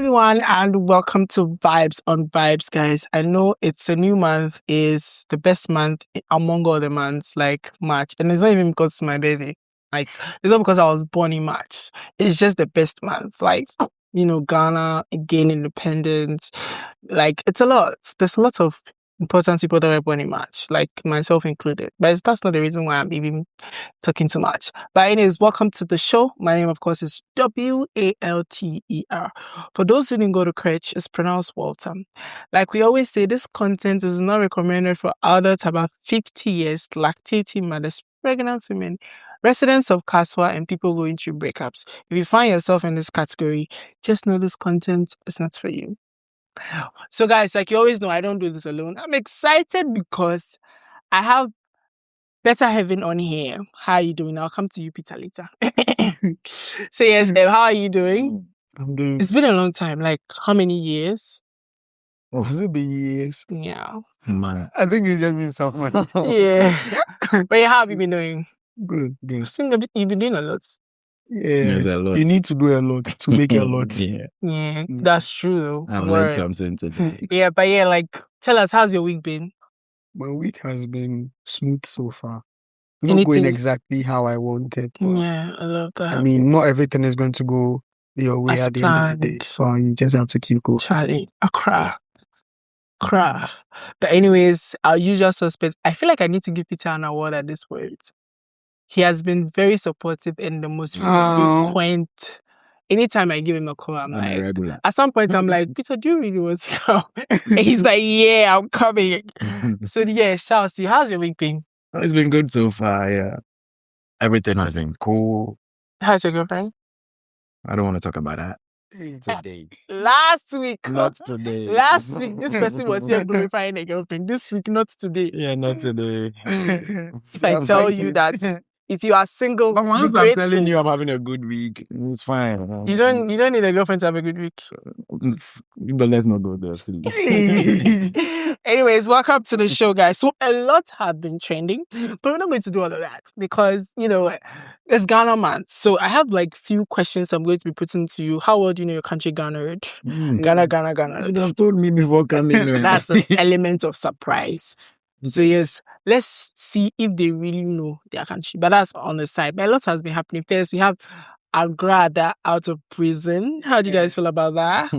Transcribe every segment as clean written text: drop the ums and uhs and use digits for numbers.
everyone, and welcome to Vibes on Vibes, guys. I know it's a new month, is the best month among all the months, like March. And it's not even because it's my birthday. Like, it's not because I was born in March. It's just the best month. Like, Ghana gain independence. Like, it's a lot. There's a lot of important people that were born in March, like myself included. But that's not the reason why I'm even talking too much. But anyways, welcome to the show. My name, of course, is Walter. For those who didn't go to church, it's pronounced Walter. Like we always say, this content is not recommended for adults about 50 years, lactating mothers, pregnant women, residents of Kaswa, and people going through breakups. If you find yourself in this category, just know this content is not for you. So guys, like you always know, I don't do this alone. I'm excited because I have Better Heaven on here. How are you doing? I'll come to you, Peter, later. So yes, how are you doing? I'm doing. It's been a long time. Like how many years? Oh, has it been years? Yeah. Man, I think it's just been so much. Yeah. But yeah, how have you been doing? Good. You've been doing a lot. Yeah, There's a lot. you need to do a lot to make a lot. Yeah, Yeah, that's true though. I've learned Word. something today. Yeah, but yeah, like tell us, how's your week been? My week has been smooth so far. Not going exactly how I wanted. But Yeah, I love that. I mean, not everything is going to go your way As at the end of the day. planned. So you just have to keep going. Charlie, Accra. But anyways, our usual suspect. I feel like I need to give Peter an award at this point. He has been very supportive and the most frequent. Anytime I give him a call, I'm I'm like, a regular. at some point, I'm like, Peter, do you really want to come? And he's like, yeah, I'm coming. So yeah, shout out to you. How's your week been? It's been good so far, yeah. Everything has been cool. How's your girlfriend? I don't want to talk about that. Today. Last week. Not today. Last week, this person was here glorifying a girlfriend. This week, not today. Yeah, not today. If I tell you that if you are single, But once be I'm grateful. telling you I'm having a good week, it's fine. You don't need a girlfriend to have a good week. But let's not go there, please. Anyways, welcome to the show, guys. So a lot have been trending, but we're not going to do all of that because it's Ghana month. So I have like few questions I'm going to be putting to you. How well do you know your country, Ghana? Ghana. You'd have told me before coming. That's the element of surprise. So yes, let's see if they really know their country. But that's on the side. But a lot has been happening. First, we have Agrada out of prison. How do you guys feel about that?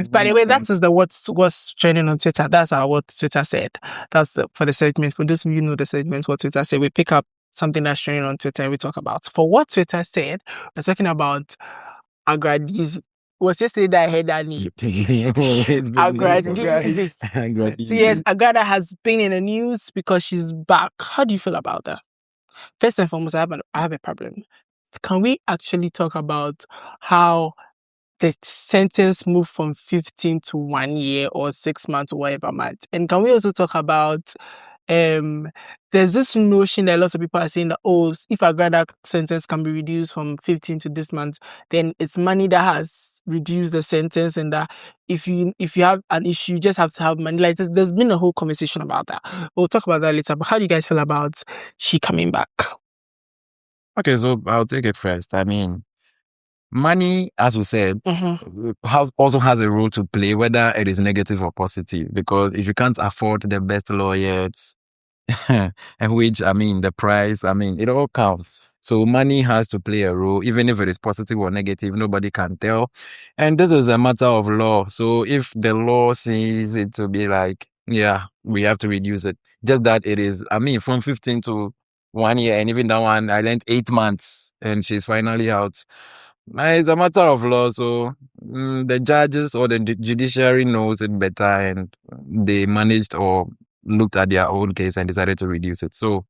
By the way, that is what's trending on Twitter. That's what Twitter said. That's for the segment. For those of you who know the segment, what Twitter said, we pick up something that's trending on Twitter and we talk about. For what Twitter said, we're talking about Agradizi. It was yesterday that I heard that name. Agradizi. So yes, Agrada has been in the news because she's back. How do you feel about that? First and foremost, I have a problem. Can we actually talk about how the sentence moved from 15 to 1 year or 6 months or whatever month? And can we also talk about there's this notion that lots of people are saying that if a Agrada sentence can be reduced from 15 to this month, then it's money that has reduced the sentence, and that if you have an issue, you just have to have money. Like there's been a whole conversation about that. We'll talk about that later. But how do you guys feel about she coming back? Okay, so I'll take it first. I mean, money, as we said, also has a role to play, whether it is negative or positive. Because if you can't afford the best lawyers, and the price, it all counts. So money has to play a role, even if it is positive or negative, nobody can tell. And this is a matter of law. So if the law sees it to be like, yeah, we have to reduce it. Just that it is, from 15 to 1 year, and even that one, I learned 8 months, and she's finally out. It's a matter of law, so the judges or the judiciary knows it better, and they managed or looked at their own case and decided to reduce it. So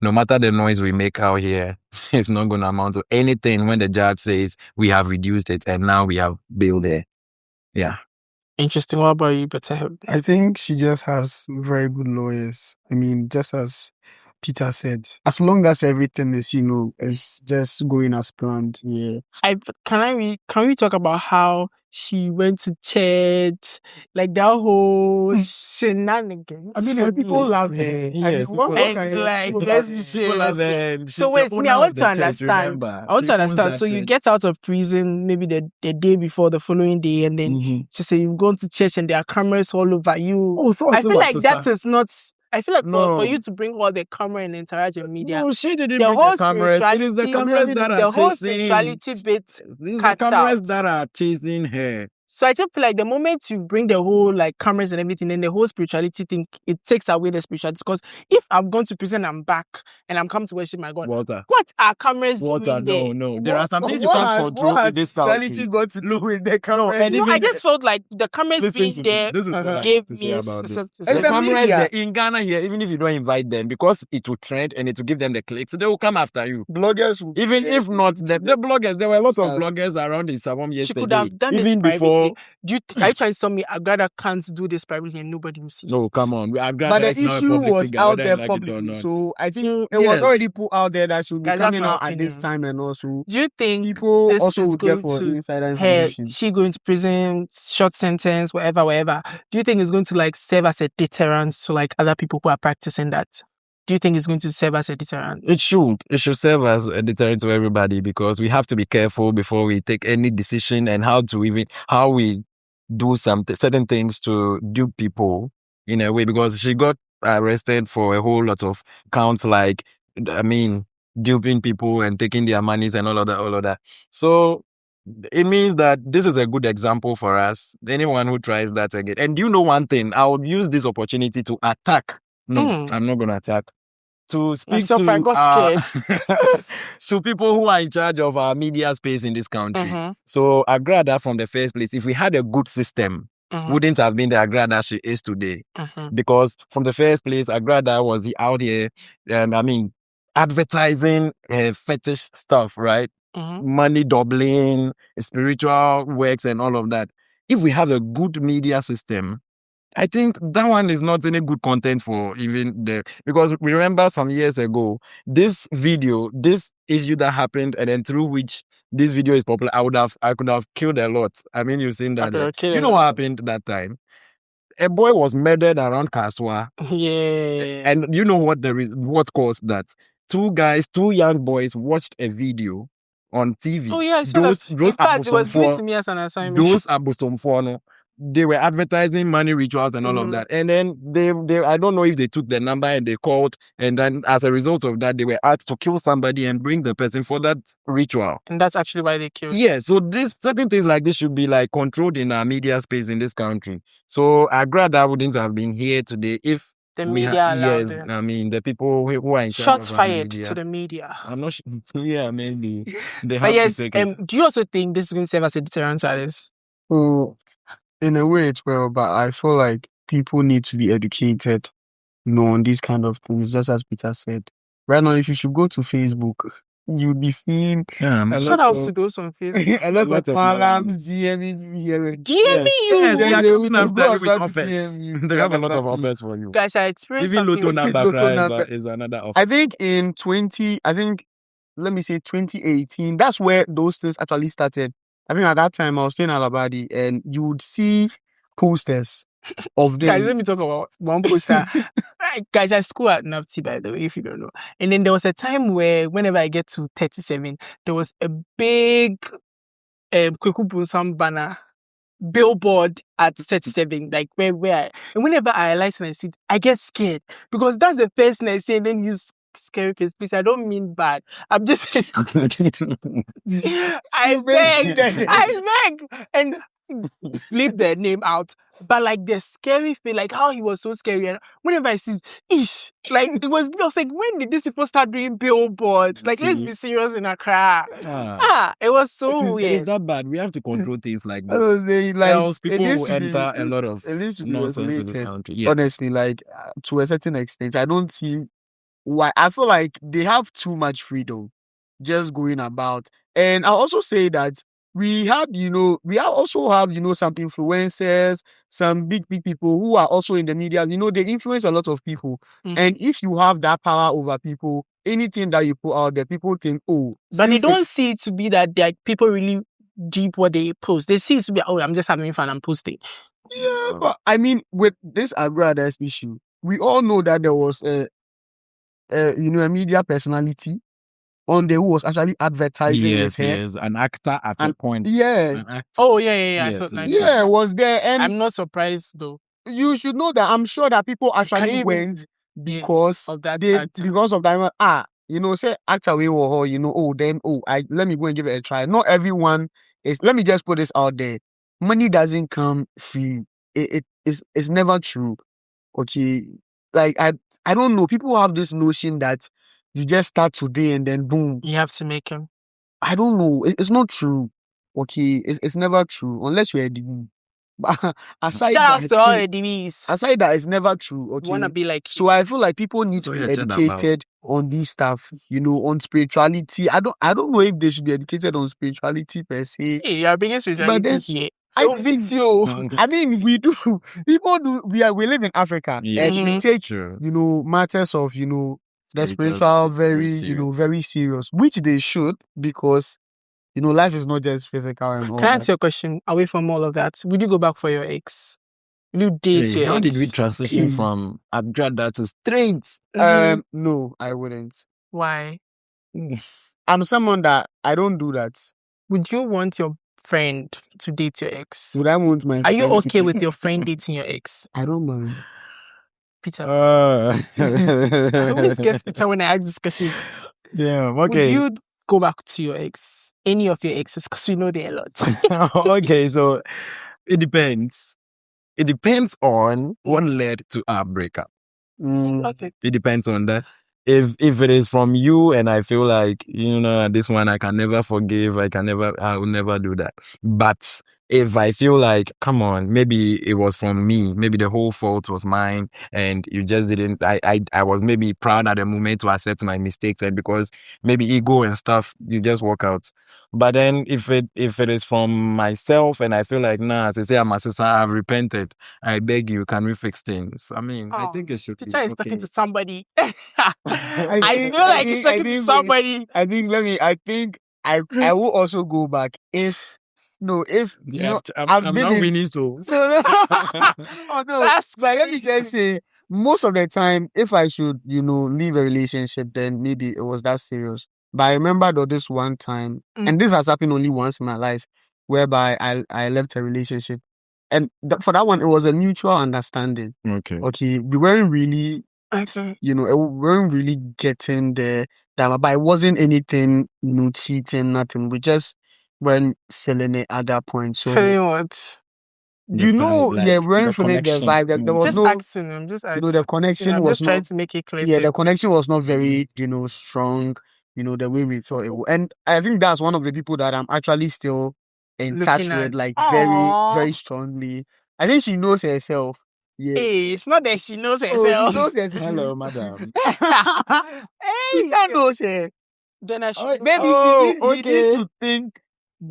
no matter the noise we make out here, it's not going to amount to anything when the judge says we have reduced it and now we have bail there. Yeah. Interesting. What about you, Better? I think she just has very good lawyers. Just as Peter said. As long as everything is, is just going as planned. Yeah. Can we talk about how she went to church, like that whole shenanigans? I mean, people love her. Yes, what and can you- like, people let's love be her. serious. She's So the wait, me, owner I of want the to church, understand. remember? I want She to owns understand. that So you church. get out of prison maybe the day before, the following day, and then Mhm. she say you've gone to church and there are cameras all over you. Oh, so I feel like sister. that is not. I feel like for No. you to bring all the camera and interact with media, No, she didn't the bring whole the cameras. It is the spirituality, cameras that are the whole chasing. spirituality bit These the cuts cameras out. that are chasing her. So I just feel like the moment you bring the whole like cameras and everything, then the whole spirituality thing, it takes away the spirituality. Because if I'm going to prison, I'm back and I'm come to worship my God. Water. What are cameras Water, doing there? no. There are some things you can't control in this country. got to do with the camera. and No, even I just felt like the cameras listen being to there me. This is what I gave have to say me about this. something. The the cameras media. there in Ghana here, even if you don't invite them, because it will trend and it will give them the clicks, they will come after you. Bloggers will Even if not the bloggers, there were a lot of Sure. bloggers around in Savon She yesterday. could have done even it before. privately. Are you trying to tell me Agrada can't do this privately and nobody will see No, it? come on. But the issue was out there publicly, so I think it was already put out there that she will be Guys, that's coming my out at this opinion. time, and also Do you think people this also is would get going for to insider her, information. she going to prison, short sentence, whatever. Do you think it's going to like serve as a deterrent to like other people who are practicing that? Do you think it's going to serve as a deterrent? It should. It should serve as a deterrent to everybody, because we have to be careful before we take any decision and how we do certain things to dupe people in a way, because she got arrested for a whole lot of counts, like, duping people and taking their monies and all of that. So it means that this is a good example for us. Anyone who tries that again. And you know one thing, I would use this opportunity to attack. No, I'm not going to attack. To speak Myself, I got scared. to people who are in charge of our media space in this country. Mhm. So Agrada, from the first place, if we had a good system, wouldn't have been the Agrada she is today. Because from the first place, Agrada was out here, advertising fetish stuff, right? Money doubling, spiritual works and all of that. If we have a good media system, I think that one is not any good content for even because we remember some years ago, this issue that happened, and then through which this video is popular, I could have killed a lot. I mean, you've seen that. You know what happened that time? A boy was murdered around Kaswa. Yeah. And you know what caused that? Two young boys watched a video on TV. Oh yeah, I saw that. In fact, it was given to me as an assignment. Those Abosomfono, they were advertising money rituals and all of that. And then they I don't know if they took the number and they called, and then as a result of that, they were asked to kill somebody and bring the person for that ritual. And that's actually why they killed. Yeah, so certain things like this should be like controlled in our media space in this country. So Agrada wouldn't have been here today if the media allowed it. I mean, the people who are in charge shots of fired media. to the media. I'm not sure. Yeah, maybe. But yes, do you also think this is going to serve as a deterrent, Alice? Oh, in a way it's well, but I feel like people need to be educated, on these kind of things, just as Peter said. Right now, if you should go to Facebook, you'll be seeing shout out to those on Facebook. a lot of malams DMing you. Yes, they are coming after you with to offers. DM you. They have a lot of offers for you. Guys, I experienced Even something. Lotto Nabakra is another offer. I think let me say 2018, that's where those things actually started. I think at that time I was staying in Alabadi, and you would see posters of them. Guys, let me talk about one poster. Guys, I school at NAFTI, by the way, if you don't know. And then there was a time where whenever I get to 37, there was a big Kweku Bunsam banner billboard at 37, like where and whenever I realize and I see it, I get scared, because that's the first thing I say, and then you scary face. Please, I don't mean bad. I'm just saying. I beg, and leave their name out. But like the scary feel, like how he was so scary, and whenever I see, like I was like, when did these people start doing billboards? Like, let's be serious in Accra. It was so weird. It's that bad. We have to control things like I was saying, like, else people will enter a lot of nonsense in this country. Yes. Honestly, like to a certain extent, I don't see why. I feel like they have too much freedom just going about. And I'll also say that we have also have, some influencers, some big people who are also in the media. They influence a lot of people. Mhm. And if you have that power over people, anything that you put out there, people think, oh, But they since don't it's- see it to be that like people really deep what they post. They see it to be, oh, I'm just having fun, I'm posting. Yeah, but I mean, with this Abradas issue, we all know that there was a media personality on there who was actually advertising Yes, with her. yes, an actor at a And- point. Yeah, An actor. Oh, yeah. I Yes, saw yes. nice. yeah, was there, and I'm not surprised though you should know that I'm sure that people Can actually you even- went because of that they actor. because of that. Say actor we were, let me go and give it a try. Not everyone is. Let me just put this out there. Money doesn't come free. It's never true. Okay, like I don't know. People have this notion that you just start today and then boom. You have to make him. I don't know. It's not true. Okay, it's never true unless you're a DB. But aside Shout out that, to all the DBs. aside that, it's never true. Okay, You wanna be like so I feel like people need to So be you're checked educated on this stuff. On spirituality. I don't know if they should be educated on spirituality per se. hey, you're bringing spirituality then- here. I Don't think beat you. I mean, we do. People do. We live in Africa, Yeah. and we Mhm. take Sure. matters of the Spiritual spiritual very serious. very serious, which they should, because life is not just physical and all Can I that. ask you a question away from all of that? Would you go back for your ex? Would you date Hey, your how ex? did we transition Mm. from Abgrada to straight? Mhm. No, I wouldn't. Why? I'm someone that I don't do that. Would you want your friend to date your ex? Would I want my? Are you friend to okay date- with your friend dating your ex? I don't mind. Peter. I always get Peter when I ask this question. Yeah, Would okay. you go back to your ex? Any of your exes? Because we know there are a lot. Okay, so it depends. It depends on what led to our breakup. Okay. It depends on that. If it is from you and I feel like, this one I can never forgive, I will never do that. But if I feel like, come on, maybe it was from me, maybe the whole fault was mine and you just didn't, I was maybe proud at the moment to accept my mistakes, and because maybe ego and stuff, you just walk out. But then if it is from myself and I feel like, nah, as I say, I'm a sister, I've repented, I beg you, can we fix things? I mean, I Oh, think it should be Peter is okay. talking to somebody. I I think- feel I like he's think- I talking to think- somebody. I think I will also go back if Yeah, I've I'm been not in- winning, so. oh no, That's but let me just say, most of the time, if I should, leave a relationship, then maybe it was that serious. But I remember though this one time, and this has happened only once in my life, whereby I left a relationship, and for that one, it was a mutual understanding. Okay. Okay, we weren't really, Excellent. we weren't really getting there, but it wasn't anything, cheating, nothing. We just weren't feeling it at that point. So Feeling what? The we vibe, weren't the feeling the connection. vibe. There was Just no, asking him. Just asking. the connection I'm was just trying not. to make it clear. Yeah, to the connection was not very, strong. The way we thought it would. And I think that's one of the people that I'm actually still in touch Looking with, at. like Aww. very, very strongly. I think she knows herself. Yeah. Hey, it's not that she knows Oh, herself. she knows herself. Hello, madam. Hey, Peter knows her. then I should. Oh, Maybe oh, he needs okay. to think.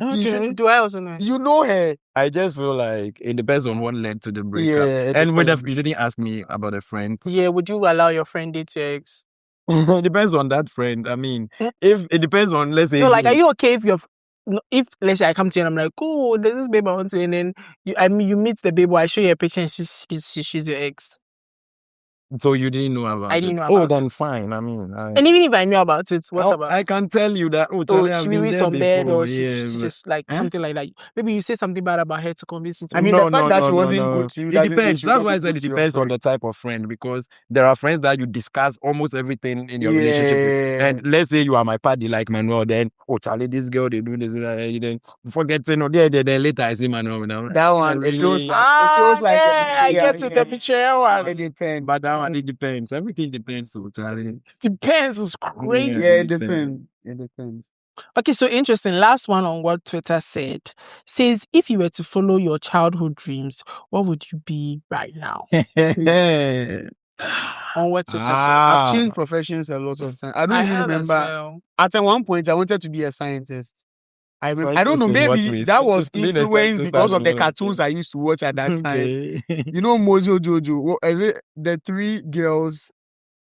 Okay. Do I also know? You know her. I just feel like it depends on what led to the breakup. Yeah, it And with depends. you didn't ask me about a friend. Yeah, would you allow your friend date your ex? It depends on that friend. I mean, if it depends on, let's say, No, like, are you okay if let's say I come to you and I'm like, oh, there's this babe I want to, and then you meet the babe, or I show you a picture and she's your ex. so you didn't know about it? I didn't know Oh, about then fine. I mean, And even if I knew about it, what about? I can tell you that. Oh, Oh, Charlie, I've she been be there on bed, before. or she's Yeah, just like Huh? something like that. Maybe you say something bad about her to convince me to. I mean, No, the fact no, that no, she no, wasn't no. good to you. It doesn't mean depends. she That's won't why I be said good it to your depends on friend. the type of friend, because there are friends that you discuss almost everything in your relationship with. Yeah. And let's say you are my party like Manuel, then Charlie, this girl they do this, then forgetting. Then later I see Manuel now. That one, it feels like I get to the betrayal one. It depends. But that one, it depends. Everything depends, so Charlie. Depends. It's crazy. Yeah, it depends. It depends. Okay, so interesting. Last one on what Twitter says, if you were to follow your childhood dreams, what would you be right now? On what Twitter I've changed professions a lot of times. I don't I even have as remember. well. At one point, I wanted to be a scientist. I don't know, maybe that was influenced because of the cartoons I used to watch at that time. You know Mojo Jojo? What is it? The 3 girls,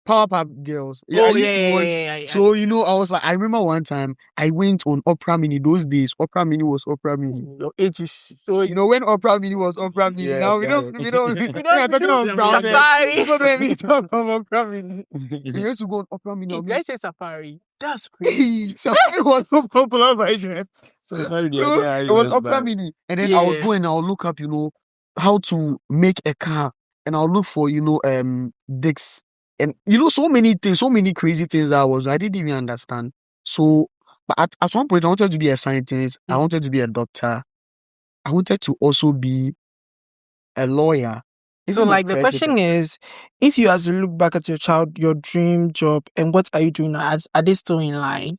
Powerpuff Girls. Yeah, I used to watch. So, you know, I was like, I remember one time I went on Opera Mini. Those days, Opera Mini was Opera Mini. Your age is so. You know, when Opera Mini was Opera Mini. Yeah, now, okay. we don't talking about Brown. Safari. So when we talk about Opera Mini. We used to go on Opera Mini. If guys say Safari, that's crazy. Safari was so popular by then. So It was Opera Mini. And then I would go and I'll look up, you know, how to make a car. And I'll look for, you know, discs. And, you know, so many things, so many crazy things I didn't even understand. So, but at one point, I wanted to be a scientist. I wanted to be a doctor. I wanted to also be a lawyer. So, like, the question is, if you had to look back at your dream job, and what are you doing now? Are they still in line?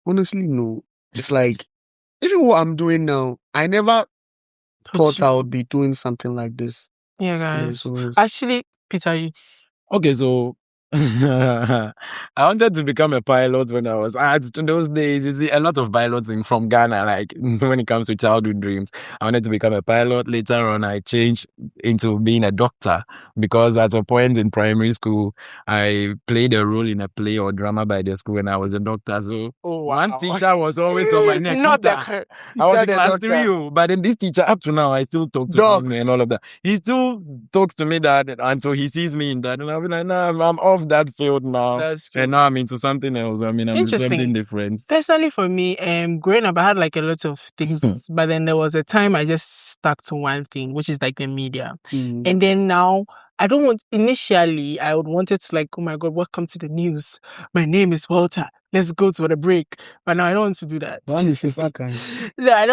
Honestly, no. It's like, even what I'm doing now, I never thought I would be doing something like this. Yeah, guys. so Actually, Peter, Okay, so I wanted to become a pilot when I was in those days. You see, a lot of pilots from Ghana, like when it comes to childhood dreams. I wanted to become a pilot. Later on, I changed into being a doctor because at a point in primary school, I played a role in a play or drama by the school when I was a doctor. So one teacher was always on my neck. Not I was in class 3, but then this teacher, up to now, I still talk to him and all of that. He still talks to me that until he sees me in that, and I'll be like, nah, I'm off that field now. That's true. And now I'm into something else. I mean, I'm into something different. Personally, for me, growing up, I had like a lot of things, but then there was a time I just stuck to one thing, which is like the media. And then now, initially, I would wanted to like, oh my God, welcome to the news. My name is Walter. Let's go to the break. But now I don't want to do that. No,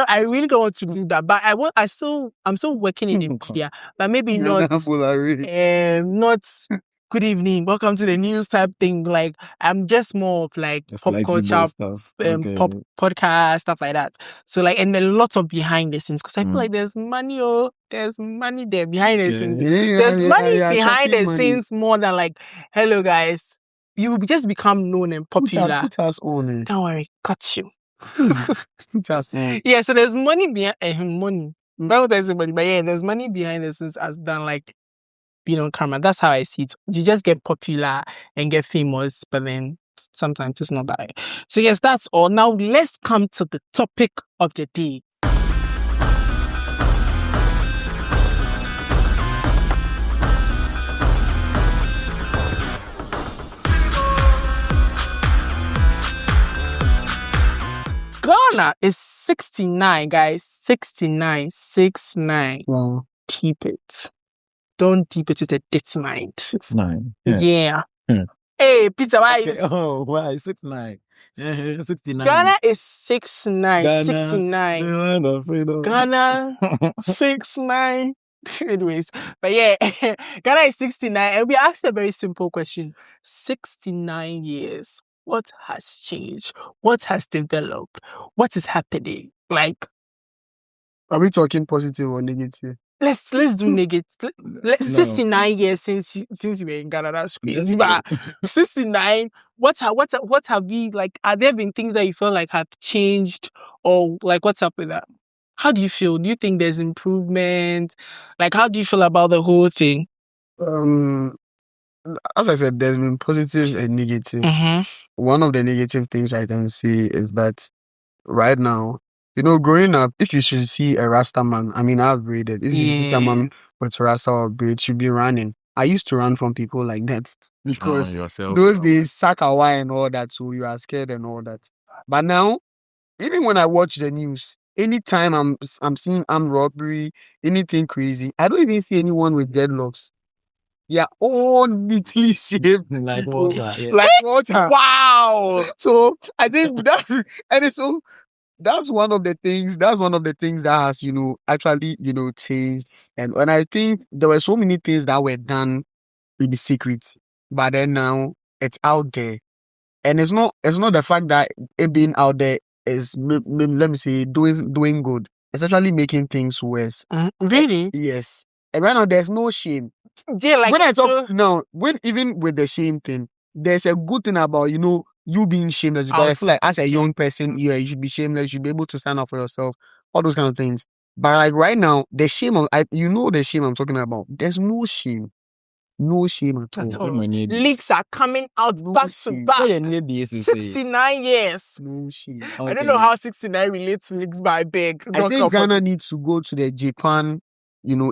I really don't want to do that. But I'm still working in the media, but maybe not good evening, welcome to the news type thing. Like, I'm just more of like pop culture stuff, pop podcast, stuff like that. So like, and a lot of behind the scenes, because I feel like there's money there behind the scenes. There's money behind the scenes more than like, hello guys, you just become known and popular. Put us on it. Don't worry, got you. Put us on. Yeah, so there's money behind money. But yeah, there's money behind the scenes as than like being on camera. That's how I see it. You just get popular and get famous, but then sometimes it's not that. So yes, that's all. Now let's come to the topic of the day. Ghana is 69, guys. 69. 69. Wow. Keep it. Don't deep it with a dit mind. 69. Yeah. Hey, Peter, why is... Oh, why? 69. 69. Ghana is 69. 69. Ghana 69. Anyways, but yeah, Ghana is 69. And we asked a very simple question. 69 years. What has changed? What has developed? What is happening? Like, are we talking positive or negative? Let's do negative. 69 years since you were in Ghana. That's crazy. But 69. What have we like? Are there been things that you feel like have changed, or like what's up with that? How do you feel? Do you think there's improvement? Like, how do you feel about the whole thing? As I said, there's been positive and negative. One of the negative things I can see is that right now, you know, growing up, if you should see a Rasta man, I mean, I've read it. If you see someone with Rasta or braid, should be running. I used to run from people like that because those days, Sakawa and all that, so you are scared and all that. But now, even when I watch the news, anytime I'm seeing armed robbery, anything crazy, I don't even see anyone with dreadlocks. Yeah, all neatly shaved like water. Yeah. Like water. Wow. So I think that's one of the things. That's one of the things that has, you know, actually, you know, changed. And I think there were so many things that were done in the secret, but then now it's out there, and it's not the fact that it being out there is let me say doing good. It's actually making things worse. Really? Yes. And right now there's no shame. Yeah, like when I talk now, even with the shame thing, there's a good thing about, you know, you being shameless, because I feel like as a young person, Mm-hmm. you should be shameless, you should be able to stand up for yourself, all those kind of things. But like right now, the shame the shame I'm talking about. There's no shame. No shame at That's all. all. Leaks are coming out back to shame. back. What you need this to say? 69 years. No shame. I don't know how 69 relates to leaks, but I beg. I think Ghana needs to go to the Japan,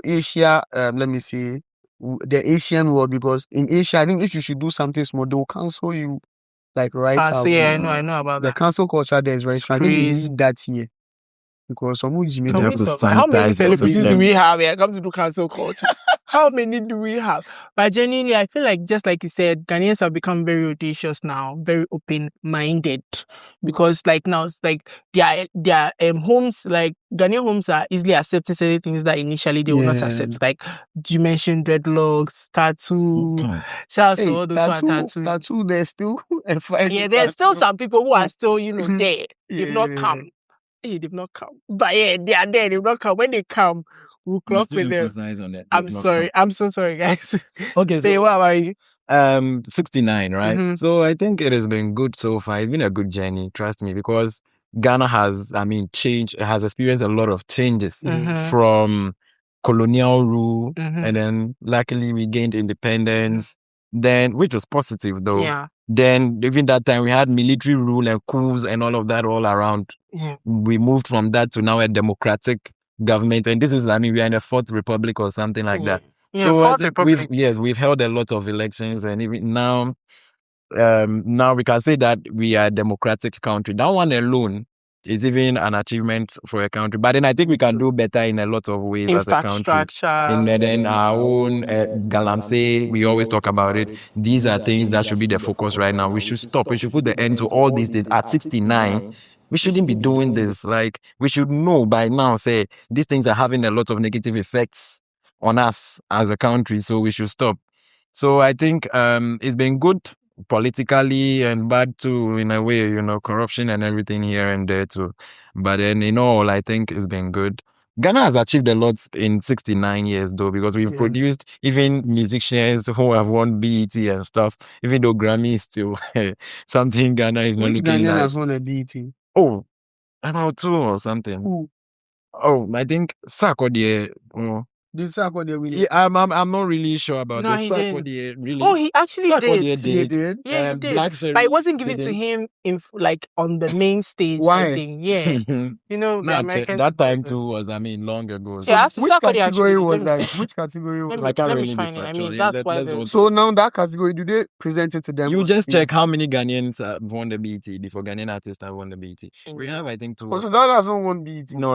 Asia, let me say, the Asian world, because in Asia, I think if you should do something small, they'll cancel you, like right out. So yeah, I know about The that. cancel culture there is very strong. I think we need that here. Because how many celebrities do we have here? Come to do cancel culture. How many do we have? But genuinely, I feel like, just like you said, Ghanaians have become very audacious now, very open-minded. Because like now, it's like their homes, like Ghanaian homes are easily accepting certain things that initially they would not accept. Like you mentioned dreadlocks, tattoo. Shout out to all those who are tattoo. There's still a fight. Yeah, there's still some people who are still, there. They've not come. They've not come. But yeah, they are there. They've not come. When they come, we'll clock with them. I'm sorry. I'm so sorry, guys. Okay, so what about you? 69, right? Mm-hmm. So I think it has been good so far. It's been a good journey, trust me, because Ghana has experienced a lot of changes from colonial rule, and then luckily we gained independence, then, which was positive though. Yeah. Then even that time we had military rule and coups and all of that all around. Yeah. We moved from that to now a democratic government, and this is, we are in a fourth republic or something like that. Yeah, so we've held a lot of elections, and even now we can say that we are a democratic country. That one alone is even an achievement for a country. But then I think we can do better in a lot of ways as a country. And then our own Galamsey, we always talk about it. These are things that should be the focus right now. We should stop. We should put the end to all these things. At 69, we shouldn't be doing this. Like, we should know by now, say, these things are having a lot of negative effects on us as a country, so we should stop. So I think it's been good politically and bad too, in a way, corruption and everything here and there too. But then in all, I think it's been good. Ghana has achieved a lot in 69 years though, because we've produced even musicians who have won BET and stuff, even though Grammy is still something Ghana is not looking Ghanaian like. has won a BET? Oh, about 2 or something. Who? Oh, I think Sarkodie. Did Sarkodie win? Yeah, I'm not really sure about No, this. Sarkodie really. Oh, he actually Sarkodie did. did. Yeah, he did. Black Sherry but it wasn't given didn't. to him on the main stage. Why? I think. Yeah. The American. That time too was, long ago. So Yeah, which category was that? Which category was I can't let me really find it. actually. That's why. So now that category, do they present it to them? You just check how many Ghanaians have won the BET before Ghanaian artists have won the BET. We have, I think, 2. Oh, so that has not won BET. No.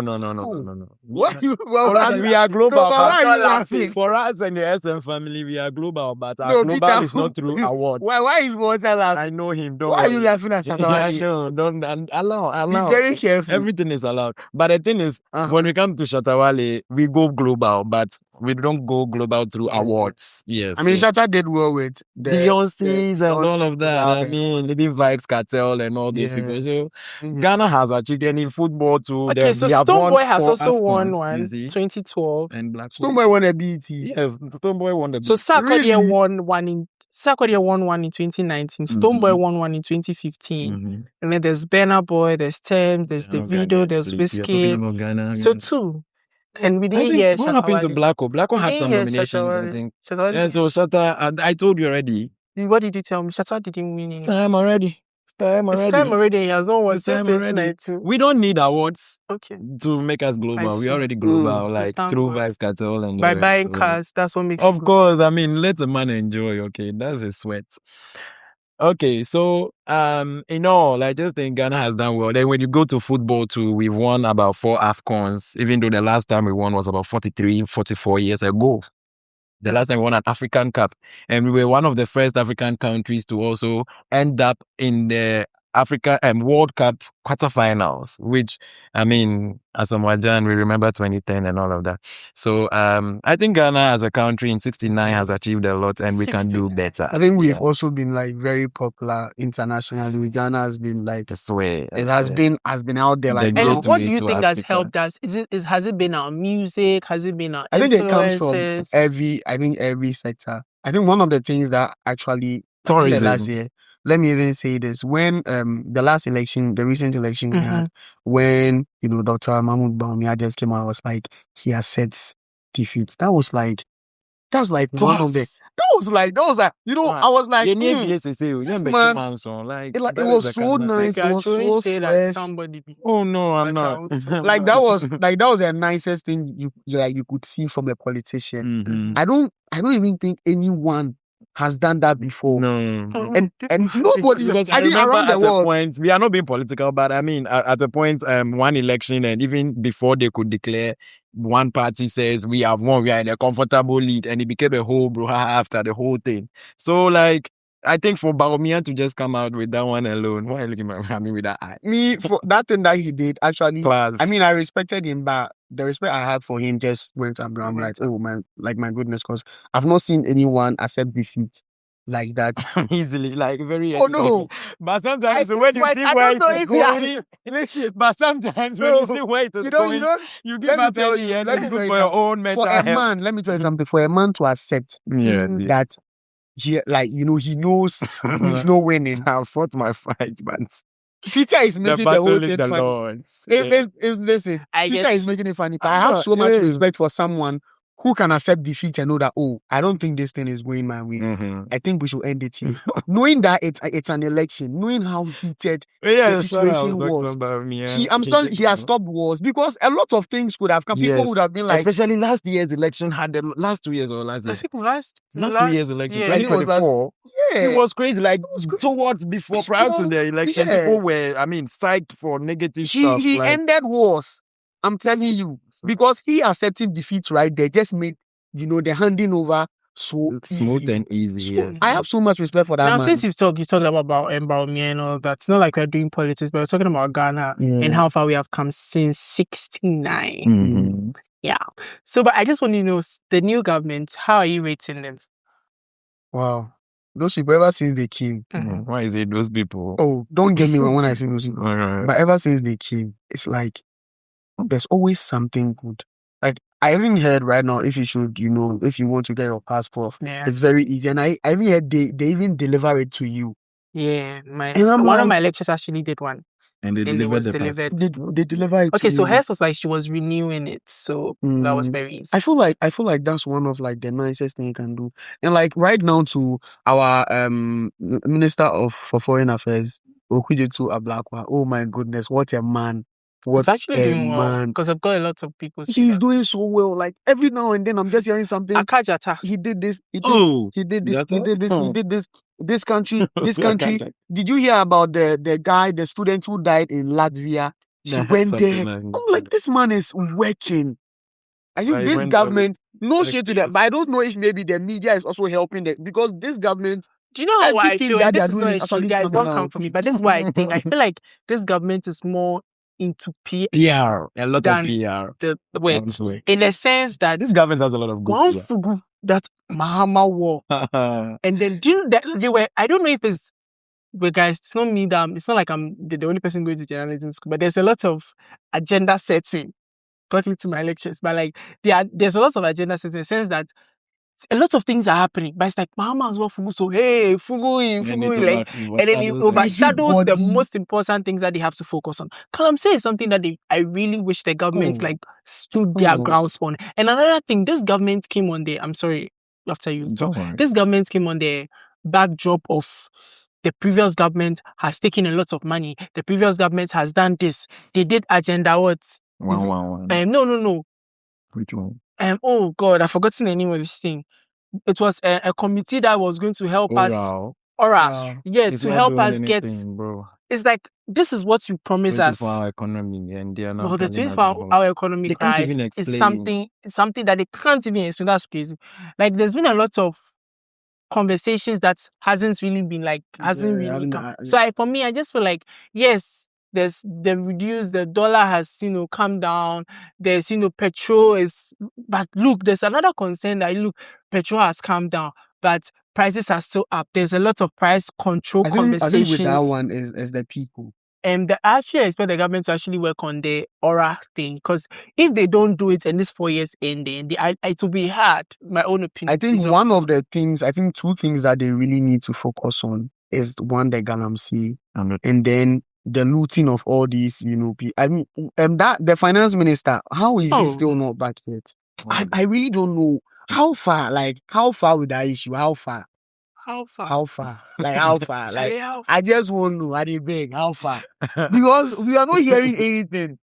What? For us, we are global. No, but why are you laughing? For us and the SM family, we are global, but our No, global Peter, is not through awards. Why is Walter laughing? I know him. Don't Why are worry. you laughing at Shatawale? No, don't allow. Be very careful. Everything is allowed. But the thing is, when we come to Shatawale, we go global, but we don't go global through awards. Yes. I mean, Shatta did well with the Beyonce's and all Beyonce, of that. I mean, living Vibes Cartel and all these people. So Ghana has achieved, and in football too. Okay, so Stonebwoy has also won AFCONs, one, 2012. and Black Stonebwoy won a BET. Yes, Stonebwoy won the So Sarkodie Really? won one in 2019. Stonebwoy won one in 2015. And then there's Burna Boy, there's Tems, there's Davido, there's Wizkid. So 2. And we didn't hear what happened to Blacko? Blacko had some nominations, I think. Yeah, so Shatta, I told you already. What did you tell me? Shatta didn't win It's it. time already. It's time already. He has not won It's since time already. 2019. We don't need awards Okay. to make us global. see. We're already global, like Thank through God. Vibes Cartel and the By rest, buying so- cars, that's what makes Of course, I mean, let the man enjoy, okay? That's his sweat. Okay, so in all, I just think Ghana has done well. Then when you go to football too, we've won about 4 AFCONs, even though the last time we won was about 43, 44 years ago. The last time we won an African Cup. And we were one of the first African countries to also end up in the Africa and World Cup quarterfinals, which, I mean, as a Majan, we remember 2010 and all of that. So I think Ghana as a country in 69 has achieved a lot, and we can do better. I think we've also been like very popular internationally. Ghana has been like I swear. it has been out there like The And Go to what me do you to think has Africa. helped us? Has it been our music? Has it been our I think it comes from influences? every sector. I think one of the things that actually Tourism. last year, let me even say this. When the last election, the recent election we had, when, Dr. Mahmoud Bawumia just came out, I was like, he accepts defeat. That was like one of the. That was like, I was like, this man, it was so nice. It was so fresh. Oh no, I'm not. Like that was the nicest thing you could see from a politician. I don't even think anyone has done that before. No. And nobody. I remember around the world. Point, we are not being political, but I mean, at a point, one election, and even before they could declare, one party says we have won, we are in a comfortable lead, and it became a whole brouhaha after the whole thing. So, like, I think for Bawumia to just come out with that one alone, why are you looking at me with that eye? Me, for that thing that he did, actually, Class. I mean, I respected him, but the respect I had for him just went up. I'm like, oh man, my goodness, because I've not seen anyone accept defeat like that easily, like very. Oh no! But sometimes when you see where it's going, but sometimes when you see where it's going, you give up any energy for your own mental health. For a man, let me tell you something. For a man to accept that he, he knows he's not winning. I fought my fight, but Peter is making the whole thing funny. Listen, Peter is making it funny. But I have so much respect for someone who can accept defeat and know that, I don't think this thing is going my way. I think we should end it here. Knowing that it's an election, knowing how heated the situation was. He has stopped wars because a lot of things could have come. People would have been like... Especially last year's election had the last 2 years or last year. Last 2 years election, 2024. It was crazy. Like, prior to the election, people were, psyched for negative stuff. He ended wars. I'm telling you, because he accepting defeat right there just made, the handing over so smooth and easy. Yes. I have so much respect for that man. Since you talked about Bawumia and all that, it's not like we're doing politics, but we're talking about Ghana and how far we have come since 1969. Yeah. So, but I just want to know, the new government, how are you rating them? Wow. Those people, ever since they came. Why is it those people? Oh, don't get me wrong when I say those people. But ever since they came, it's like, there's always something good. Like, I even heard right now, if you want to get your passport, it's very easy. And I even heard they even deliver it to you. Yeah, one of my lecturers actually did one. And they delivered They deliver it. Okay, so hers was like she was renewing it, so that was very easy. I feel like that's one of like the nicest thing you can do. And like right now to our Minister for Foreign Affairs, Okudzeto Ablakwa. Oh my goodness, what a man! He's actually doing well because I've got a lot of people. He's doing so well. Like every now and then, I'm just hearing something. Akajata. He did this. He did this. This country. Did you hear about the student who died in Latvia? He went there. I'm like, this man is working. I think this government, no shit to that, but I don't know if maybe the media is also helping them because this government. Do you know why I feel? This is not a show, guys. Don't come for me, but this is why I think. I feel like this government is more into PR, a lot of PR. In a sense that this government has a lot of good one fugu that Mahama wore, and then they were. I don't know if it's, but guys, it's not me that it's not like I'm the only person going to journalism school, but there's a lot of agenda setting. Got into my lectures, but like there's a lot of agenda setting in the sense that a lot of things are happening, but it's like Mahama as well fugu, so hey, fugu, like, and then it overshadows the most important things that they have to focus on. Kalamse is something that I really wish the government like stood their grounds on. And another thing, this government came on the, I'm sorry, after you talk, this government came on the backdrop of the previous government has taken a lot of money. The previous government has done this. They did agenda what? No. Which one? Oh God, I've forgotten the name of this thing. It was a committee that was going to help us. Yeah, to help us get. It's like this is what you promise us. For our economy, and they are not. The twins for our economy is something that they can't even explain. That's crazy. Like there's been a lot of conversations that hasn't really come. So for me, I just feel like yes. There's the dollar has, come down. There's, petrol is, but look, there's another concern that petrol has come down, but prices are still up. There's a lot of price control conversations. I think with that one is the people. And I actually expect the government to actually work on the aura thing, because if they don't do it and this 4 years ending, it will be hard, my own opinion. I think two things that they really need to focus on is one the Galamsey, And and then the looting of all these, I mean, that the finance minister, how is he still not back yet? I really don't know how far with that issue. How far? Like how far? Like I just want to know. I did beg how far because we are not hearing anything.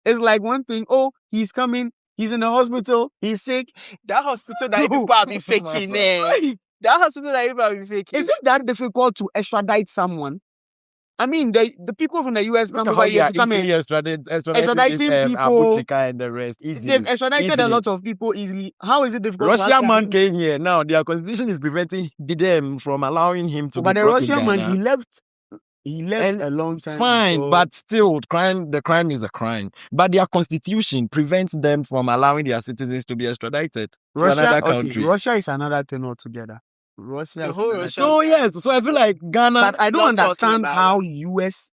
It's like one thing. Oh, he's coming. He's in the hospital. He's sick. That hospital that people are be faking there. That hospital that people are be faking. Is it that difficult to extradite someone? I mean, the people from the US come over here to come in. Extraditing people. And the rest. They've extradited a lot of people easily. How is it difficult? Russian man came here. Now their constitution is preventing them from allowing him to. But the Russian man, he left. He left a long time. Fine, before. but still, the crime is a crime. But their constitution prevents them from allowing their citizens to be extradited to another country. Russia is another thing altogether. So yes, so I feel like Ghana. But I don't understand how US.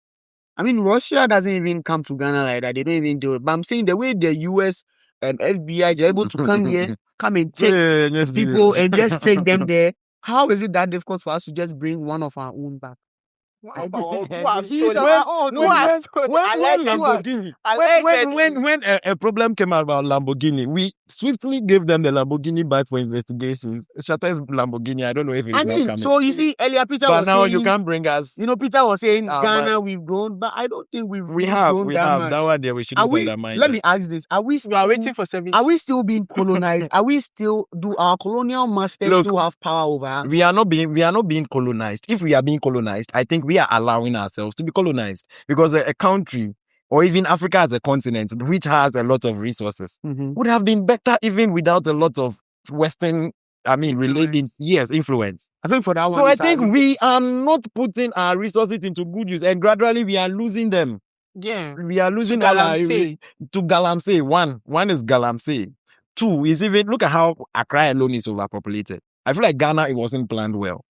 I mean, Russia doesn't even come to Ghana like that. They don't even do it. But I'm saying the way the US and FBI are able to come here, come and take people and just take them there. How is it that difficult for us to just bring one of our own back? When a problem came out about Lamborghini, we swiftly gave them the Lamborghini back for investigations. Shatter's Lamborghini, I don't know if it's coming. So you see, earlier Peter but was now saying, you can't bring us. Peter was saying Ghana we've grown, but I don't think we have that one there. We shouldn't undermine. Let me ask this: Are we waiting for 70? Are we still being colonized? Do our colonial masters still have power over us? We are not being colonized. If we are being colonized, I think we are allowing ourselves to be colonized because a country or even Africa as a continent which has a lot of resources would have been better even without a lot of Western influence. I think for that one. So I think we are not putting our resources into good use, and gradually we are losing them. Yeah, we are losing to Galamsey. One is Galamsey. Two is even look at how Accra alone is overpopulated. I feel like Ghana, it wasn't planned well.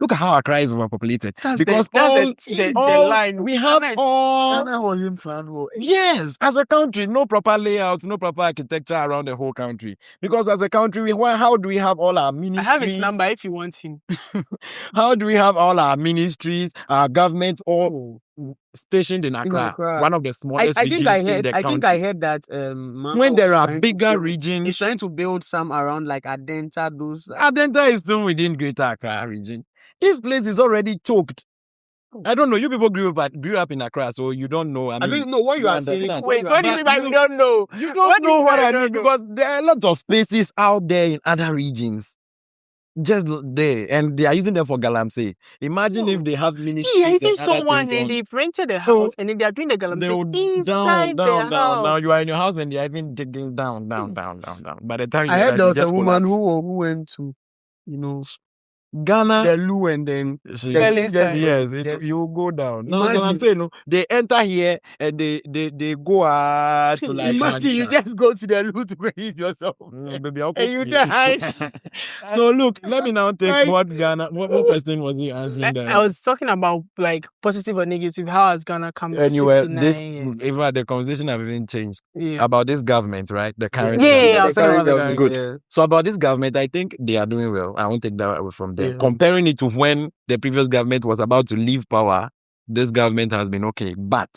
Look at how Accra is overpopulated. Because the line. We have all... Ghana wasn't planned well. Yes, as a country, no proper layouts, no proper architecture around the whole country. Because as a country, how do we have all our ministries? I have his number if you want him. How do we have all our ministries, our government, all stationed in Accra? One of the smallest regions in the country. I think I heard that when there are bigger regions... He's trying to build some around like Adenta. Adenta is still within Greater Accra region. This place is already choked. I don't know. You people grew up in Accra, so you don't know. I don't know what you are saying. Wait, what do you mean by we don't know? You don't know what I mean because there are lots of spaces out there in other regions. Just there, and they are using them for Galamsey. Imagine if they have ministries. Yeah, I think someone and they've rented a house and then they are doing the Galamsey inside the house. Now you are in your house and they are even digging down. By the time I heard there was a woman who went to, Ghana, the loo and then you go down. No, I'm saying they enter here and they go out to like. Imagine you just go to the loo to raise yourself, baby, and you die. So look, let me now take what Ghana. What question was he answering? I was talking about like positive or negative. How has Ghana come? Anyway, even the conversation have even changed about this government, right? The current. I was talking about the government. Good. Yeah. So about this government, I think they are doing well. I won't take that away from them. Yeah. Comparing it to when the previous government was about to leave power, this government has been okay. But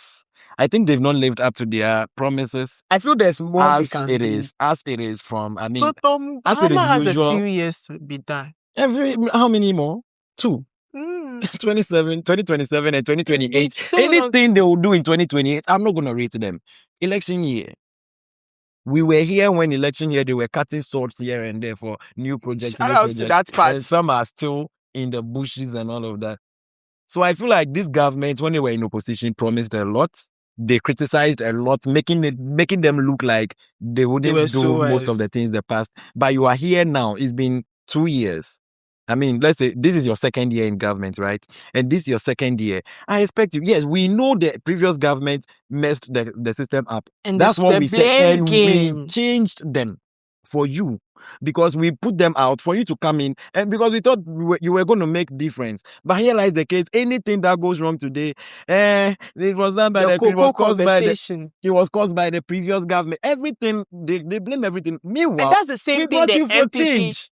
I think they've not lived up to their promises. I feel there's more as it is from, I mean, as it is has usual. A few years to be done. How many more? 2. 2027 and 2028. So anything they will do in 2028, I'm not going to rate them. Election year. We were here when election year, they were cutting swords here and there for new projects. Shout out to that part. And some are still in the bushes and all of that. So I feel like this government, when they were in opposition, promised a lot. They criticized a lot, making them look like they wouldn't do most of the things they passed. But you are here now. It's been 2 years. I mean, let's say this is your second year in government, right? And this is your second year. I expect you. Yes, we know the previous government messed the system up. And that's what we said. And we changed them for you because we put them out for you to come in. And because we thought you were going to make difference. But here lies the case. Anything that goes wrong today, it was done by it was caused by the previous government. Everything, they blame everything. Meanwhile, and that's the same thing you for change.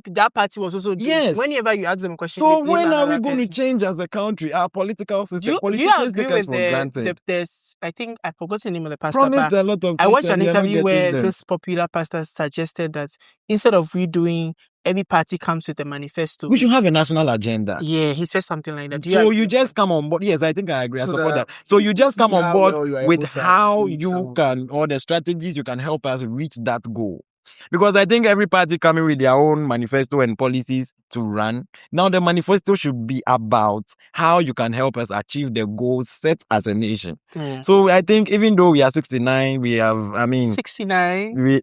that party was also doing. Yes. Whenever you ask them a question, So they blame when are we another going to person. change as a country? Our political system, Do you politicians agree take us with for granted. there's, I think I forgot the name of the pastor, Promised but a lot of I watched an things and they're not interview getting where them. this popular pastor suggested that instead of redoing, every party comes with a manifesto. We should have a national agenda. Yeah, he said something like that. Do So agree you with just that? come on board. Yes, I think I agree. I So support that that. So you just come see on how board well you are with able to how achieve you some- can, or the strategies you can help us reach that goal. Because I think every party coming with their own manifesto and policies to run. Now the manifesto should be about how you can help us achieve the goals set as a nation. Yeah. So I think even though we are 69, we have, 69. we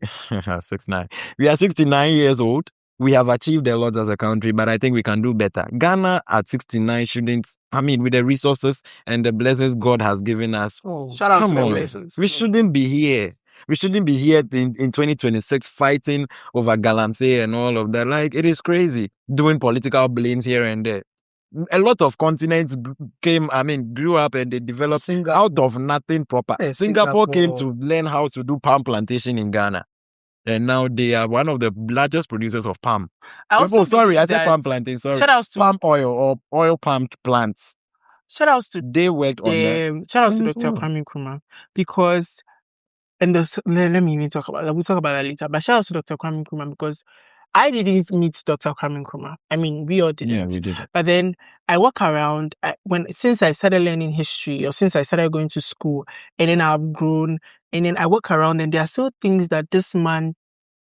69. We are 69 years old. We have achieved a lot as a country, but I think we can do better. Ghana at 69 shouldn't, with the resources and the blessings God has given us. Shout out to Come the on. blessings. We shouldn't be here. We shouldn't be here in 2026 fighting over Galamsey and all of that. Like, it is crazy doing political blames here and there. A lot of continents grew up and they developed out of nothing proper. Yeah, Singapore came Singapore. to learn how to do palm plantation in Ghana. And now they are one of the largest producers of palm. I also believe I said that- palm planting, sorry. Shout outs to Palm oil or oil palm plants. shout outs to They worked on that. shout outs to And Dr. so- Kwame Nkrumah, because let me even talk about that. We'll talk about that later. But shout out to Dr. Kwame Nkrumah, because I didn't meet Dr. Kwame Nkrumah. I mean, we all didn't. Yeah, we did. But then I walk around since I started learning history, or since I started going to school, and then I've grown, and then I walk around, and there are still things that this man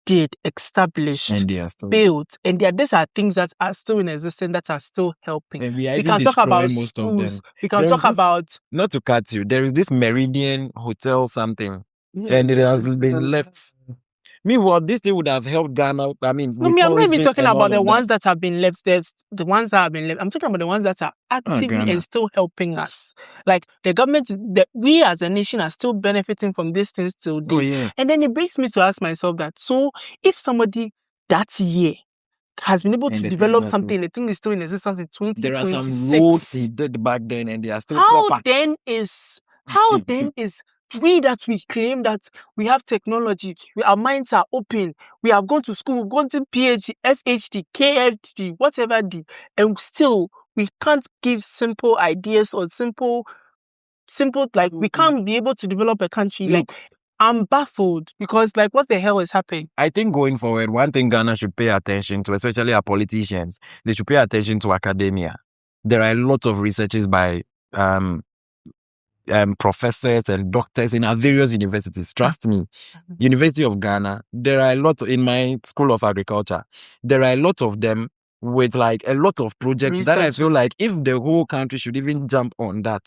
did, established, And they are still. built, and these are things that are still in existence, that are still helping. And we are We even can talk about destroying most of them. schools. We can There talk is this- about Not to cut you, there is this Meridian Hotel something, and it has been left. Meanwhile, this thing would have helped Ghana. no, I'm not even tourism talking and all about the of ones that have been left. There's the ones that have been left. I'm talking about the ones that are actively Ghana. and still helping us. Like the government, we as a nation are still benefiting from these things till that. Oh date. yeah. And then it brings me to ask myself that, so if somebody that year has been able And to the develop things are something, the thing is still in existence in There are 2026. some roads he did back then, and they are still How proper. then is we that we claim that we have technology, our minds are open, we have gone to school, we've gone to PhD, FHD, KFD, whatever D, and still we can't give simple ideas or simple like we can't be able to develop a country. Like, I'm baffled, because like, what the hell is happening? I think going forward, one thing Ghana should pay attention to, especially our politicians, they should pay attention to academia. There are a lot of researches by professors and doctors in our various universities. Trust me. University of Ghana, there are a lot in my School of Agriculture. There are a lot of them with like a lot of projects that I feel Researches. like if the whole country should even jump on that,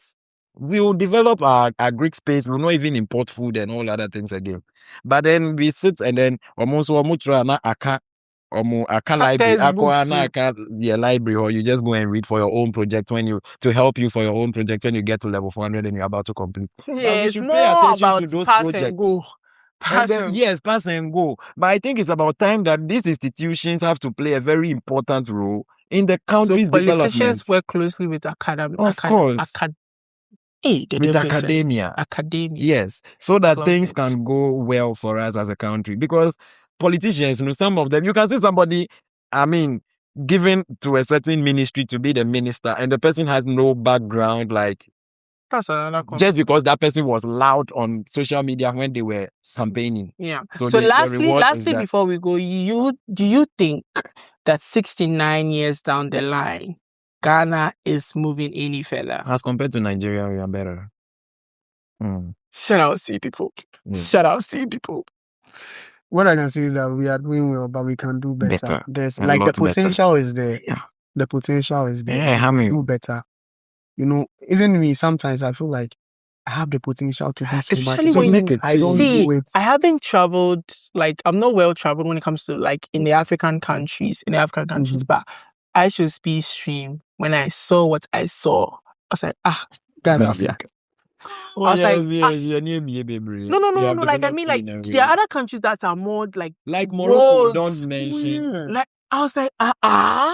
we will develop our Greek space. We will not even import food and all other things again. But then we sit and then almost aka library, library, or you just go and read for your own project to help you for your own project when you get to level 400 and you're about to complete. Yeah, we it's should more pay attention about to those pass projects. and go. And Pass then, and yes, pass and go. But I think it's about time that these institutions have to play a very important role in the country's so politicians development. work closely with academy. Of course. With With academia. academia. Yes, so that Love things it. can go well for us as a country. Because politicians, some of them, you can see somebody, given to a certain ministry to be the minister, and the person has no background, like That's another just because that person was loud on social media when they were campaigning. Yeah. So So the lastly, reward is that. before we go, do you think that 69 years down the line, Ghana is moving any further? As compared to Nigeria, we are better. Shout out to you people. Yeah. Shout out to you people. What I can say is that we are doing well, but we can do better. Better. There's A like the lot better. potential is there. Yeah. The potential is there. Yeah, Do better. Even me, sometimes I feel like I have the potential to do so much. Especially So when make you it. I don't see, do it. I haven't traveled, like, I'm not well traveled when it comes to, like, in the African countries, but I should be stream when I saw what I saw. I was like, Ghana. Yeah. Oh, I was like, No, like, I mean, like, there are other countries that are more, like Morocco, roads. don't mention. Like, I was like,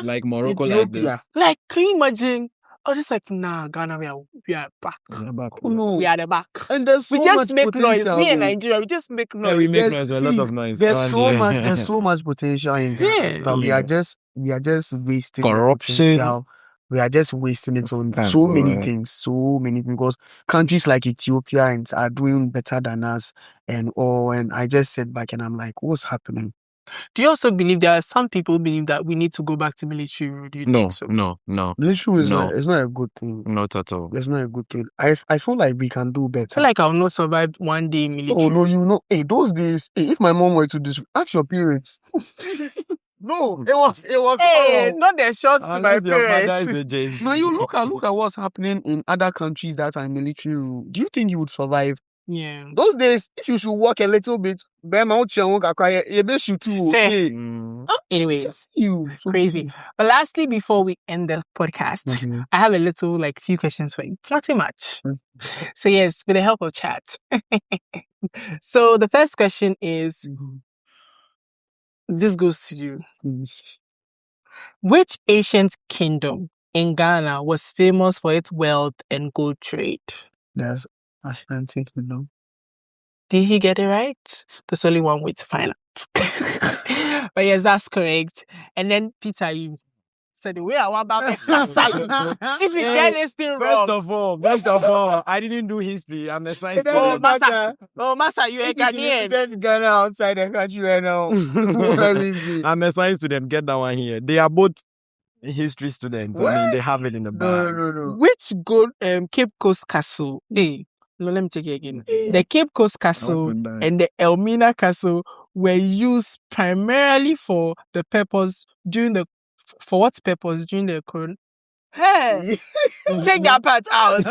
Like Morocco, like Ethiopia. this. Like, can you imagine? I was just like, nah, Ghana, we are back. Oh, no. We are the back. And there's so We just much make noise. potential, We in though. Nigeria, we just make Yeah, we noise. make noise, a lot of noise. There's And, there's so much potential in Ghana. Yeah. But we Yeah. are just wasting the Corruption. potential. We are just wasting it on Thank so many God. things, because countries like Ethiopia are doing better than us and all. And I just sit back and I'm like, what's happening? Do you also believe there are some people believe that we need to go back to military rule? Do you No, think so? no, Military is No. it's not a good thing. not at all. It's not a good thing. I feel like we can do I better. feel like I'll not survive one day in military. Oh no, you know, hey, those days, hey, if my mom were to ask your parents. No, it was Hey, oh. not the shots to my Unless your mother parents. is a J. Now you look at what's happening in other countries that are in military rule. Do you think you would survive? Yeah. Those days, if you should walk a little bit, you bet you too. Say. Okay. Mm. Anyways, You so crazy. please. But lastly, before we end the podcast, Mhm. I have a little, few questions for you. Nothing much. Mm. So yes, with the help of chat. So the first question is, this goes to you. Which ancient kingdom in Ghana was famous for its wealth and gold trade? That's Ashanti, you know. Did he get it right? There's only one way to find out. But yes, that's correct. And then Peter, you said the way I want about the Kasai. If you get this thing wrong. First of all, I didn't do history. I'm a science Oh, student. Massa, you a Ghanaian. Ghana outside the country right now. What is it? I'm a science student. Get that one here. They are both history students. I What? mean, they have it in the bag. No. Which gold Cape Coast Castle? Hey, no, let me take it again. The Cape Coast Castle and the Elmina Castle were used primarily for the purpose for what purpose during the Hey, take that part out.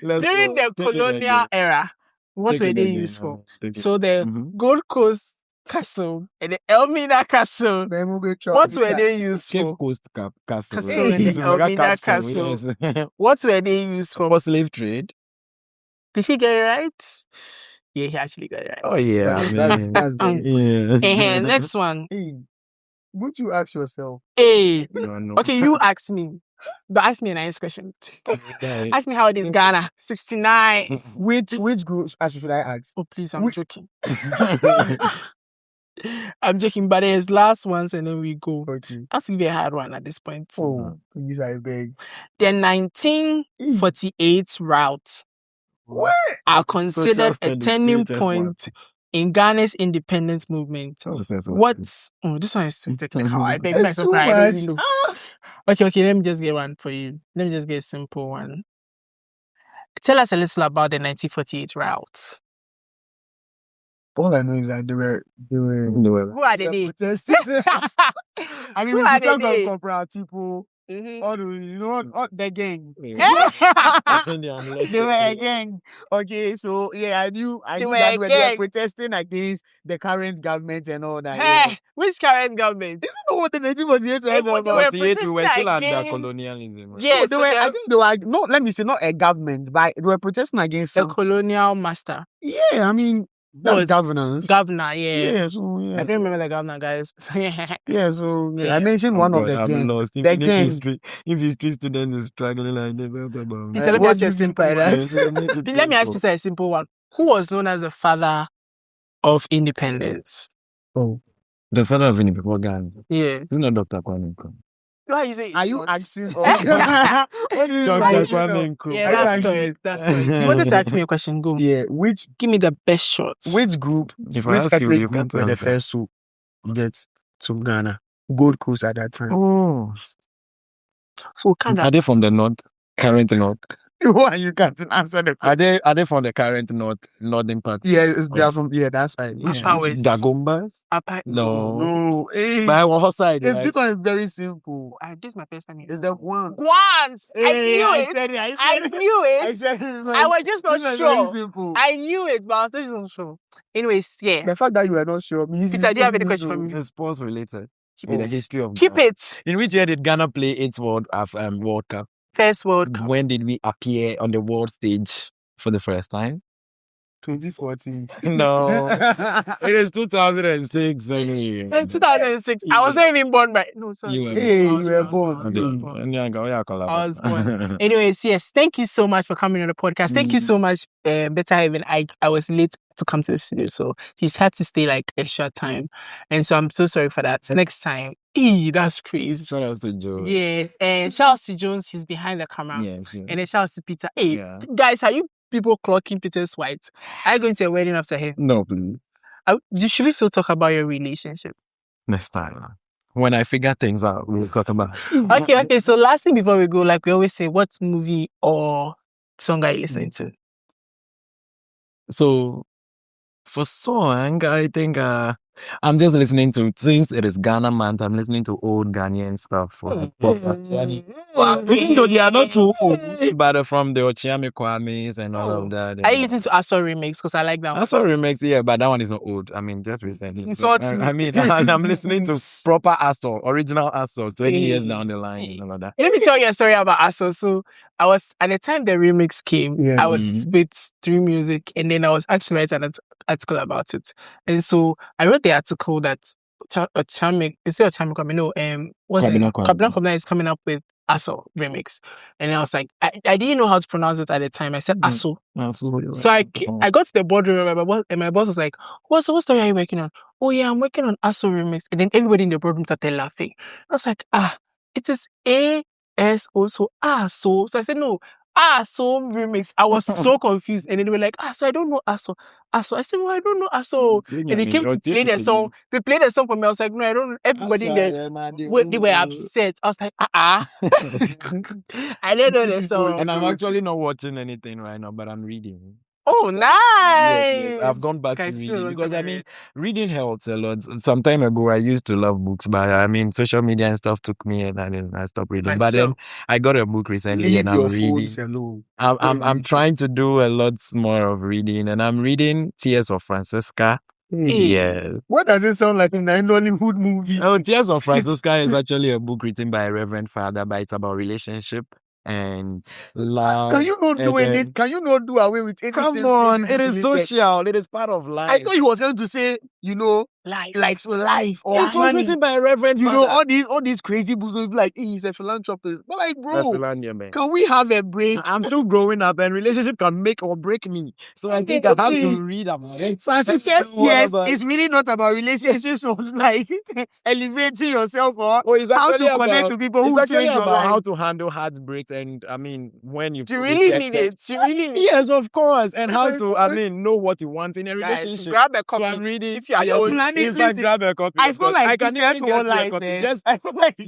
During the colonial era, what were they used for? So the Gold Coast Castle and the Elmina Castle, what were they used Cape for? Coast Castle. Castle and the Elmina Castle. What were they used for? For slave trade. Did he get it right? Yeah, he actually got it right. Oh yeah, That's very yeah. Next one. Hey, would you ask yourself? Hey. No. Okay, you ask me. But ask me a nice question. Okay. Ask me how it is Ghana. 69. Which groups should I ask? Oh, please, I'm Which- joking. I'm joking, but there's last ones and then we go. Okay. I'll give you a hard one at this point. Oh, please, I beg. The 1948 routes What? are considered a studies, turning VHS point in Ghana's independence movement. What's this one is too technical. I beg my That's too surprise. much. Okay, let me just get one for you. Let me just get a simple one. Tell us a little about the 1948 routes. All I know is that they were Who are they? protesting. I mean, Who we are talk they? of corporate people, all the gang. Eh? They were a gang. Okay, so yeah, I knew They were that a they gang. were protesting against the current government and all that. Hey, which current government? You know what the 1948 They was were about? We were still under against- colonialism. Yes, No, I think they were no. Let me say not a government, but they were protesting against the some. colonial master, Yeah, I mean that's Was- governance. governor. Yeah. Yeah, so yeah. I don't remember the governor, guys. So, yeah. Yeah, so yeah, Yeah. I mentioned one of the I'm gang. lost. The If gang. history student is struggling like this, Peter, let me What ask do you a you mean simple by one. that? Let me ask you a simple one. Who was known as the father of independence? Oh, The father of Winnie before Ghana. Yeah. It's not Dr. Kwame Nkrumah. Why you say are it's you not? asking? What do you mean by Dr. it? Kwame Nkrumah. Yeah, Are you that's asking? correct. That's correct. You wanted to ask me a question. Go. Yeah, which Give me the best shot. group? If I Which ask you, ethnic you group can't were the answer. first to get to Ghana? Gold Coast at that time. Oh. Who can Are they from the north? Current north? Why you can't answer the question? Are they from the current northern part? Yeah, they are Of- from that's right. Which Yeah. powers? Dagombas? Upper No. No, hey, But I was outside. this one is very simple. This is my first time here. It's the one. Once! I Hey, knew it. said it. I knew I it. said it. I was just not This one is sure. Very simple. I knew it, but I was just not sure. Anyways, yeah. The fact that you were not sure means Peter, do you have any question for me? It's sports related. Keep In the it. history of Keep Ghana. it. In which year did Ghana play its World Cup? First World Cup. When did we appear on the world stage for the first time? 2014. No. It is 2006 anyway. In 2006, I was not even born by. No, sorry. You were Hey, I you was were born. born. I was born. I was born. born. Anyways, yes, thank you so much for coming on the podcast. Thank you so much, Better Haven. I was late to come to the studio, so he's had to stay like a short time, and so I'm so sorry for that. Next time, that's crazy. Shout out to Joe. Yeah, and shout out to Jones, he's behind the camera, Yeah, sure. and then shout out to Peter. Hey, Yeah. guys, are you people clocking Peter's white? Are you going to a wedding after him? No, please. Should we still talk about your relationship? Next time. When I figure things out, we'll talk about it. Okay. So lastly, before we go, like we always say, what movie or song are you listening to? So, for song, I think I'm just listening to, since it is Ghana month, I'm listening to old Ghanaian stuff. Even though they are not too old, but from the Ochiame Kwames and all of that. Are you listening to Aso Remix? Because I like that one. Aso Remix, yeah, but that one is not old. I mean, just recently. Insult So, me. I mean, I'm listening to proper Aso, original Aso, 20 years down the line and all of that. Let me tell you a story about Aso. So I was, at the time the remix came, Yeah. I was with Stream Music, and then I was asked to write an article about it. And so I wrote the article that Kwame Kwame is coming up with Aso remix. And I was like, I didn't know how to pronounce it at the time. I said Aso. So I got to the boardroom and my boss was like, what story are you working on? Oh yeah, I'm working on Aso remix. And then everybody in the boardroom started laughing. I was like, it is ASO, so Aso. So I said, no, Aso remix. I was so confused. And then they were like, so I don't know Aso. I said, well, I don't know Aso. And they came to play the song. They played the song for me. I was like, no, I don't. Everybody there, they were upset. I was like, I didn't know the song. And I'm actually not watching anything right now, but I'm reading. Oh, nice! Yes. I've gone back to Okay, reading because I mean, reading helps a lot. Some time ago, I used to love books, but I mean, social media and stuff took me, and I stopped reading. But then I got a book recently, Leave and I'm your reading. phones alone. I'm trying to do a lot more of reading, and I'm reading Tears of Francisca. Yeah. What does it sound like in a Nollywood movie? Oh, Tears of Francisca is actually a book written by a Reverend Father, but it's about relationship and love. Can you not do and it? Can you not do away with anything? Come on, it is social. It is part of life. I thought he was going to say, Life. like life or It was money. written by a Reverend You Father. know, all these crazy books will be like, he's a philanthropist. But like, bro, Philanthropy, man. can we have a break? I'm still growing up, and relationship can make or break me. So I think I have to read about it. Francis, yes, it's really not about relationships or like elevating yourself or it's how to actually connect about- to people It's who actually change your about life. how to handle heartbreaks, and I mean, when you Do you really need it? Do you really need it? Yes, of course, and how to, I mean, know what you want in a Guys, relationship. grab a copy. So I'm reading. If you are your planning, if I listen, grab a copy, I of feel course, like I can Peter even get won't you a like copy. this.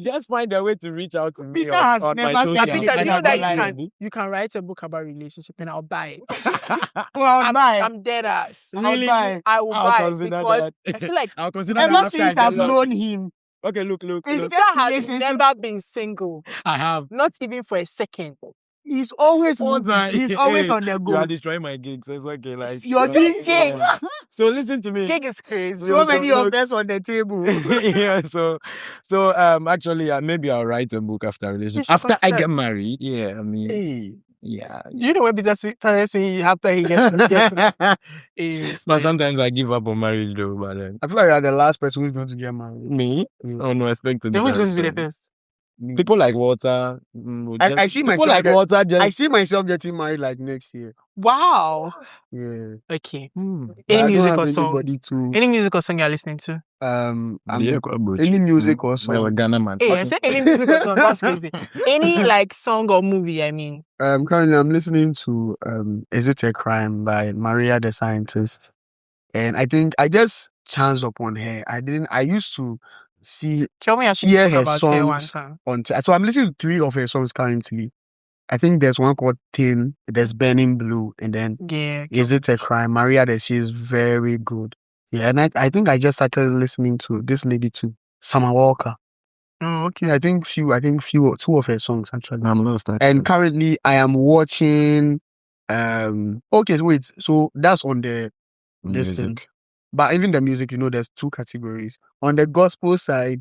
Just find a way to reach out to me. Peter has on never my said social anything Peter, do you know about that life. you can write a book about relationship and I'll buy it. I'm I'm dead ass. Really? I will I'll buy it consider because that. I feel like I'll consider ever that since after I I've get lost. known him, Okay, look. Peter This has relationship- never been single, I have. not even for a second. he's always All moving. time. He's always Hey, on the You go. are destroying my gigs. It's okay. Like You're Gig. saying So listen to me. Gig is crazy. so many look. offers on the table. Yeah, so actually maybe I'll write a book after relationship. should After I consider. get married. Yeah, I mean Hey. yeah. Do you know when Peter started saying after he gets is But sometimes I give up on marriage though, but then I feel like you're the last person who's going to get married. me? Yeah. Oh no, expect to then who's do going to be that, the so- first? People like Walter. I see people myself like get- Walter just I see myself getting married like next year. Wow. Yeah. Okay. Hmm. But I Any don't music have or song? anybody to Any music or song you're listening to? any music or Well, song. Ghana man. Hey, I said any music or song. That's crazy. Any like song or movie, I mean. Currently I'm listening to Is It a Crime by Maria the Scientist. And I think I just chanced upon her. I used to see Tell me I should Hear talk her about her one songs. time. so I'm listening to 3 of her songs currently. I think there's one called Tin, there's Burning Blue, and then Yeah. Is It a Crime? Maria, that she's very good. Yeah, and I think I just started listening to this lady too, Summer Walker. Oh, okay. Yeah, I think 2 of her songs actually. I'm lost. And currently I am watching. Okay, wait. So that's on the this thing. music. But even the music, there's 2 categories. On the gospel side,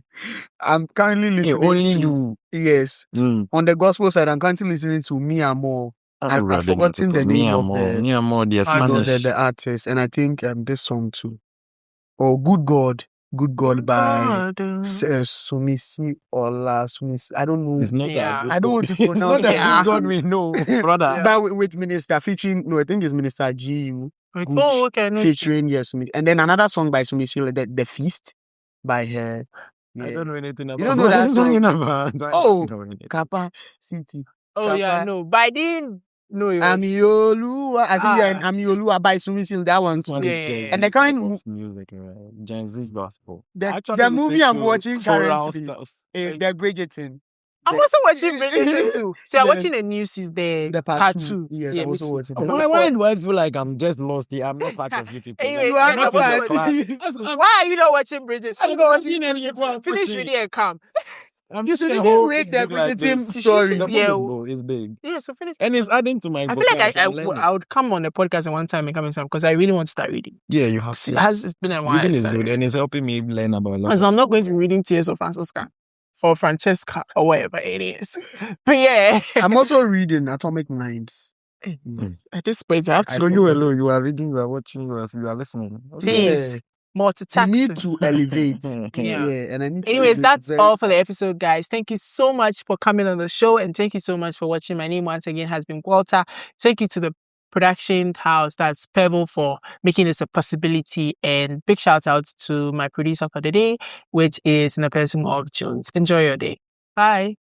I'm currently Hey, listening only to you. yes. Mm. On the gospel side, I'm currently listening to Me and More I've forgotten the name of the the artist, and I think this song too. Oh, Good God by Sumisi Ola Sumisi. I don't know. It's not Yeah. I don't want to It's not pronounce that Yeah. Good God we know, brother. But with Minister featuring, no, I think it's Minister GU. Like, Gucci oh, okay. No, featuring Sumisi. And then another song by Sumisi, the Feast by her. I don't know anything about. You don't know that song? About. Oh, Kappa City. oh yeah, Kappa. no. But I didn't know it was. Amiolua. I think yeah, Amiolua by Sumisi. That one too. Yeah. And the kind music, Gen Z gospel. the movie I'm watching currently is the Bridgerton. I'm also watching Bridgerton too. So you're The- watching the news is the part part two. two. Yes, Yeah, I'm me also too. watching. Why do I feel like I'm just lost here? I'm not part of you people. Anyway, You are I'm not supposed to part. watch- Why are you not watching Bridgerton? I'm not watching any Finish reading and come. You should even read the Bridgerton story. The Yeah. book is big. Yeah, so finish. And it's adding to my I feel like vocabulary. I would come on the podcast at one time and come and because I really want to start reading. Yeah, you have It's been a while. Reading I is started good and it's helping me learn about a lot. Because I'm not going to be reading Tears of Francesca for Francesca or whatever it is. But yeah, I'm also reading Atomic Minds. at this point, I have to. So you alone, you are reading, you are watching, you are listening. Please, You multitasking. need to elevate. Yeah. And I need to Anyways, elevate that's very all for the fast. episode, guys. Thank you so much for coming on the show and thank you so much for watching. My name once again has been Walter. Thank you to the production house, that's Pebble, for making this a possibility, and big shout out to my producer for the day, which is in the person of Jones. Enjoy your day. Bye.